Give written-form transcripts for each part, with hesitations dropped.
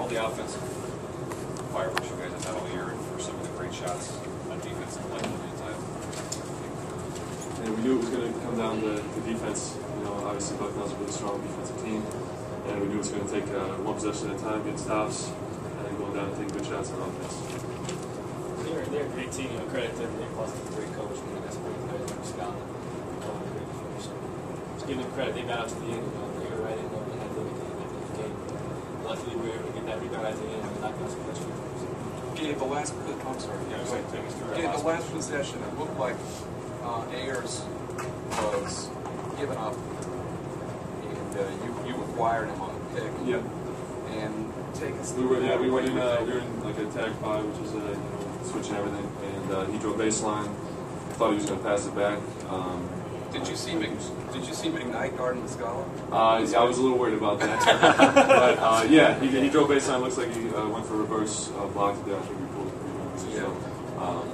all the offensive fireworks you guys have had all year and for some of the great shots on defense and playing the time. And we knew it was going to come down to defense. You know, obviously Bucknell's a really strong defensive team, and we knew it was going to take one possession at a time, get stops, and going down and taking good shots on offense. They're a great team. You know, credit to them. They're plus a great coach. I mean, that's a great player, McCollum and Gabe Knutson. Just give them credit. They got out to the end. You know, they were right in there and had the game. Luckily, we were able to get that rebound at the end and knock down some clutch free throws. Gabe, the last possession, it looked like Ayers was giving up, and you acquired him on the pick. Yep. And taking. We were in like a tag 5, which is you know, switching everything, and he drove baseline. Thought he was going to pass it back. Did you see McKnight guarding McCollum? Yeah, I was a little worried about that. But yeah, he drove baseline. Looks like he went for reverse block to the actually pulled the rebound. Yeah. So,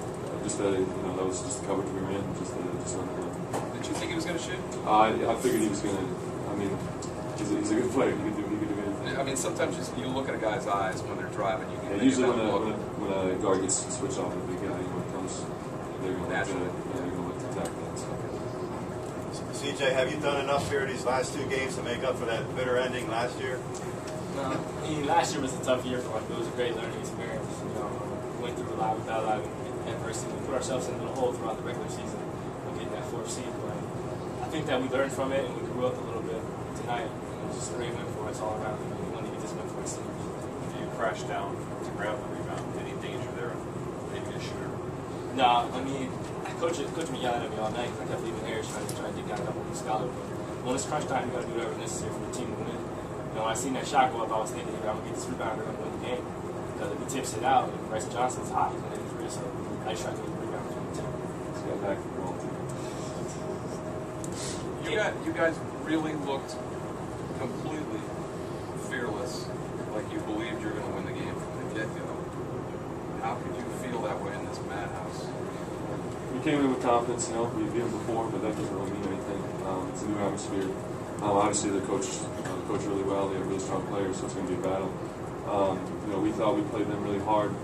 just that you know, that was just the coverage we were in. Just on the line. Did you think he was going to shoot? I figured he was going to. I mean, he's a good player. He could do anything. I mean, sometimes you look at a guy's eyes when they're driving. You can usually when a guard gets switched off with a big guy, you know, it comes. They're going to look to attack that. So. CJ, have you done enough here these last 2 games to make up for that bitter ending last year? No, I mean, last year was a tough year for us. It was a great learning experience. You know, we went through a lot without a lot of adversity. We put ourselves into the hole throughout the regular season of getting that 4th seed. But I think that we learned from it and we grew up a little bit tonight. It was just a great win for us all around. We wanted to get this win for us. You crashed down to grab the rebound. Any danger there? Maybe a shooter? No, I mean, Coach me yelling at me all night because I kept leaving Harris trying to dig down a couple of the scholar. But when it's crunch time, you got to do whatever necessary for the team to win. You know, when I seen that shot go up, I was thinking, I'm going to get this rebound, we're going to win the game. Because if he tips it out, and Bryson Johnson's hot, he's going to hit the free. So I just tried to get the rebound for the team. Just got back from the wrong team. You guys really looked completely fearless, like you believed you were going to win the game from the get-go. How could you feel that way in this madhouse? We came in with confidence, you know, we've been before, but that doesn't really mean anything. It's a new atmosphere. Obviously, they coach really well. They have really strong players, so it's going to be a battle. You know, we thought we played them really hard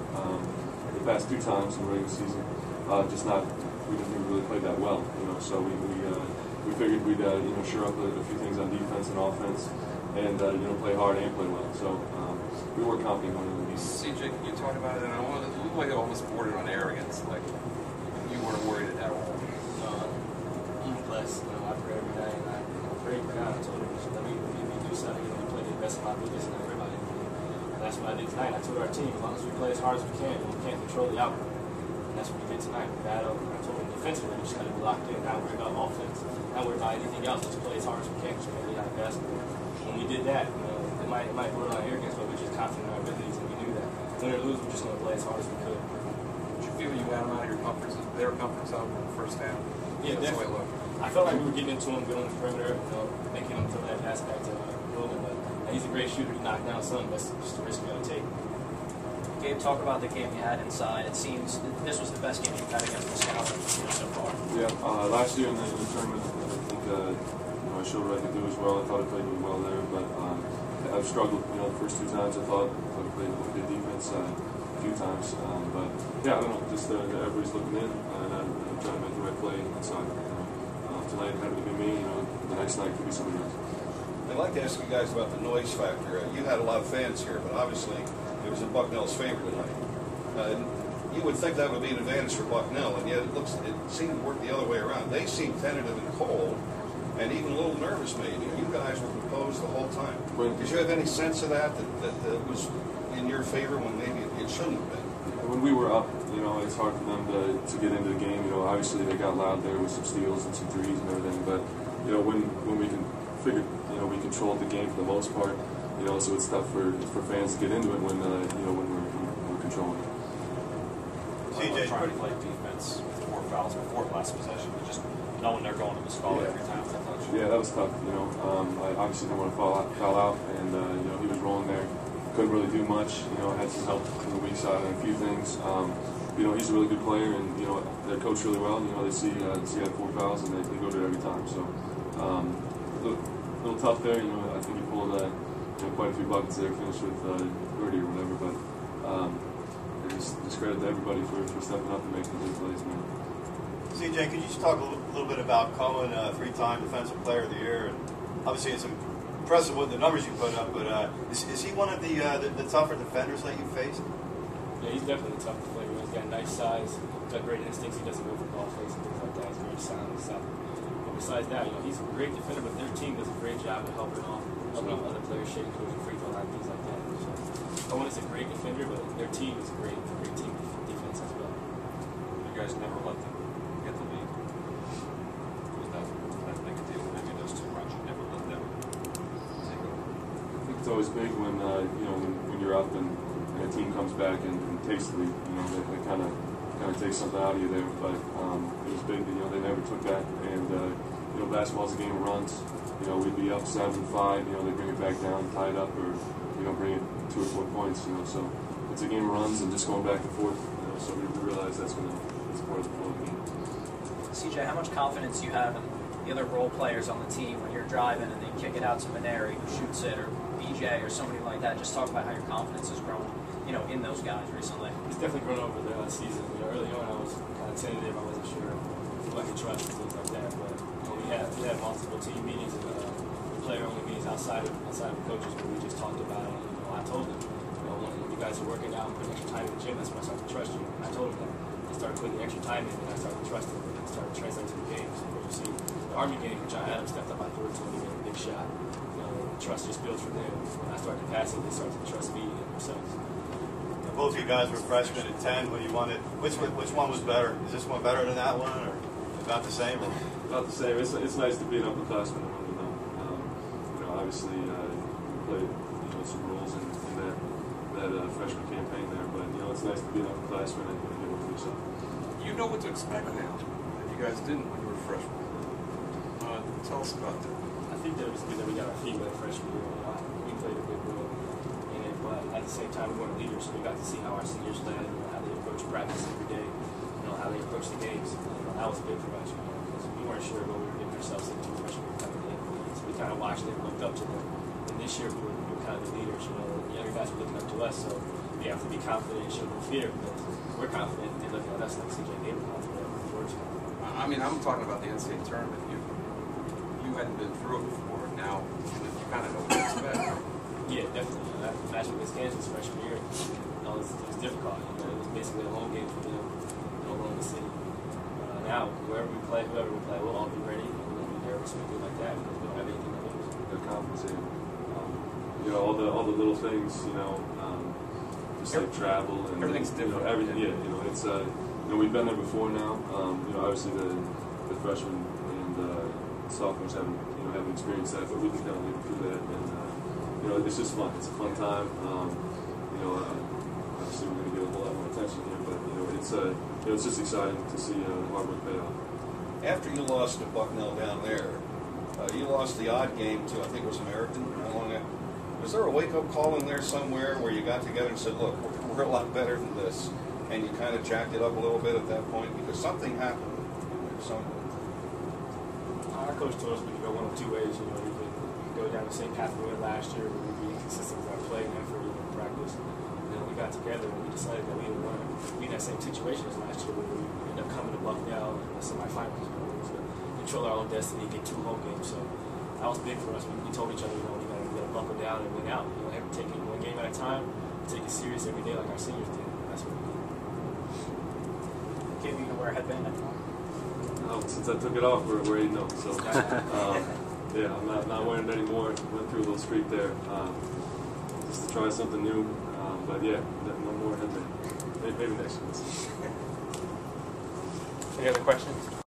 the past 2 times in the regular season. We didn't think we really played that well, you know. So we figured we'd you know, shore up a few things on defense and offense, and you know, play hard and play well. So we were confident going into the game. CJ, can you talk about it? And I wanted to look like it almost bordered on arrogance, like you weren't worried at all. I'm blessed. You know, I pray every day, and I pray for God. I told him, let me do something. You know, we play the best of my abilities, and I worry about it. And that's what I did tonight. I told our team, as long as we play as hard as we can, we can't control the outcome. And that's what we did tonight. We battled. I told them defensively, we just got to be locked in. Not worry about offense. Not worry about anything else. Just play as hard as we can. Just play out basketball. When we did that, you know, it might border on arrogance, but we're just confident in our abilities, and we knew that. Win or lose, we're just going to play as hard as we could. Did you feel you got them out of their comfort zone in the first half? Yeah, that's definitely. The way it looked. I felt like we were getting into him, going on the perimeter, you know, making him throw that pass back to Roman. But he's a great shooter. He knocked down some. That's just a risk we got to take. Gabe, talk about the game you had inside. It seems this was the best game you've had against McCollum so far. Yeah, last year in the tournament, I think you know, I showed what I could do as well. I thought I played really well there, but I've struggled. You know, the first 2 times I thought I played good defense a few times, but yeah, I don't know. Just everybody's looking in, and I'm trying to make the right play inside. Tonight it happened to be me. You know, the next night could be somebody else. I'd like to ask you guys about the noise factor. You had a lot of fans here, but obviously it was in Bucknell's favor tonight. You would think that would be an advantage for Bucknell, and yet it seemed to work the other way around. They seemed tentative and cold, and even a little nervous maybe. You guys were composed the whole time. Did you have any sense of that was in your favor when maybe it shouldn't have been? When we were up, you know, it's hard for them to get into the game. You know, obviously they got loud there with some steals and some threes and everything. But you know, when we can figure, you know, we controlled the game for the most part. You know, so it's tough for fans to get into it when you know, when we're controlling it. CJ trying to play defense with 4 fouls before the last possession, but just knowing they're going to the skull every time. Yeah, that was tough. You know, I obviously didn't want to foul out, and you know, he was rolling there. Couldn't really do much. You know, had some help from the weak side on a few things. You know, he's a really good player, and you know, they're coached really well. You know, they see I had 4 fouls, and they go to it every time. So a little tough there. You know, I think he pulled you know, quite a few buckets there. Finished with 30 or just credit to everybody for stepping up and making big plays, man. CJ, could you just talk a little bit about Cohen, 3-time Defensive Player of the Year? And obviously, it's impressive what the numbers you put up, but is he one of the tougher defenders that you faced? Yeah, he's definitely tough to play with. He's got nice size, got great instincts. He doesn't go for ball fakes and things like that. He's very sound and stuff. But besides that, he's a great defender, but their team does a great job of helping off other players shooting towards the free throw line, things like that. So, Cohen is a great defender, but their team is a great team defense as well. You guys never let them get the lead. Was that big a deal? Maybe those 2 runs, you never let them take over. I think it's always big when when you're up and a team comes back and takes the lead. They kind of take something out of you there. But it was big that they never took that. And basketball's a game of runs. We'd be up 7-5. They bring it back down, tie it up, or bring it 2 or 4 points. So it's a game of runs and just going back and forth. So we realize that's part of the flow of the game. CJ, how much confidence do you have in the other role players on the team when you're driving and they kick it out to Maneri, who shoots it, or BJ, or somebody like that? Just talk about how your confidence has grown, in those guys recently. He's definitely grown over there last season. Early on, I was kind of tentative. I wasn't sure who I could trust and things like that. But we had multiple team meetings and player-only meetings outside of the coaches where we just talked about it. I told him, when you guys are working out and putting extra time in the gym, that's when I started to trust you. And I told him that. I started putting the extra time in, and I started to trust him. And I started to translate to the games. But you see, the Army game, John Adams stepped up my third to me, made a big shot. Trust just builds from there. When I started passing, they started to trust me and themselves. Both of you guys were freshmen at 10 when you won it. Which one was better? Is this one better than that one, or about the same? Or? About the same. It's nice to be an upperclassman and win with them. Obviously, we played some roles in that freshman campaign there, but it's nice to be an upperclassman and get one for yourself. You know what to expect now that you guys didn't when you were freshmen. Tell us about that. I think that it was good that we got our feet wet freshman year. We played a big role in it, but at the same time, we weren't leaders, so we got to see how our seniors led, how they approach practice every day, how they approach the games. That was big for us, because we weren't sure what we were getting ourselves into freshman year coming in. So we kind of watched them, looked up to them. And this year, we were kind of the leaders. The younger guys were looking up to us, so we have to be confident and show no fear, because we're confident, and they're looking at us like CJ Gabe was confident. I'm talking about the NCAA tournament. You hadn't been through it before. Now you kind of know what to expect. Yeah, definitely. That match against Kansas freshman year, it was difficult. It was basically a home game for them, alone in the city. Now, whoever we play, we'll all be ready. We won't be nervous or anything like that because we don't have anything to lose. They're compensated. All the little things, just like travel and everything's different. Everything, it's we've been there before now. Obviously the freshmen and sophomores haven't experienced that, but we can kind of lead through that, and it's just fun. It's a fun time. Obviously we're going to get a whole lot more attention here, but it's just exciting to see the hard work pay off. After you lost to Bucknell down there, you lost the odd game to, I think it was American. How long? Was there a wake-up call in there somewhere where you got together and said, look, we're a lot better than this, and you kind of jacked it up a little bit at that point? Because something happened somewhere. Our coach told us we could go one of 2 ways. We could go down the same path we went last year, where we'd be inconsistent with our play and effort and practice. We got together and we decided that we didn't want to be in that same situation as last year, where we ended up coming to Bucknell in the semifinals. We was to control our own destiny, get 2 home games. So that was big for us. We told each other, we got to buckle down and win out. Take it 1 game at a time, take it serious every day like our seniors did. That's what we did. Gabe, you gonna wear a headband anymore? Since I took it off, we're 8-0. So yeah, I'm not wearing it anymore. Went through a little streak there, just to try something new. But yeah, no more headband. Maybe next year. Any other questions?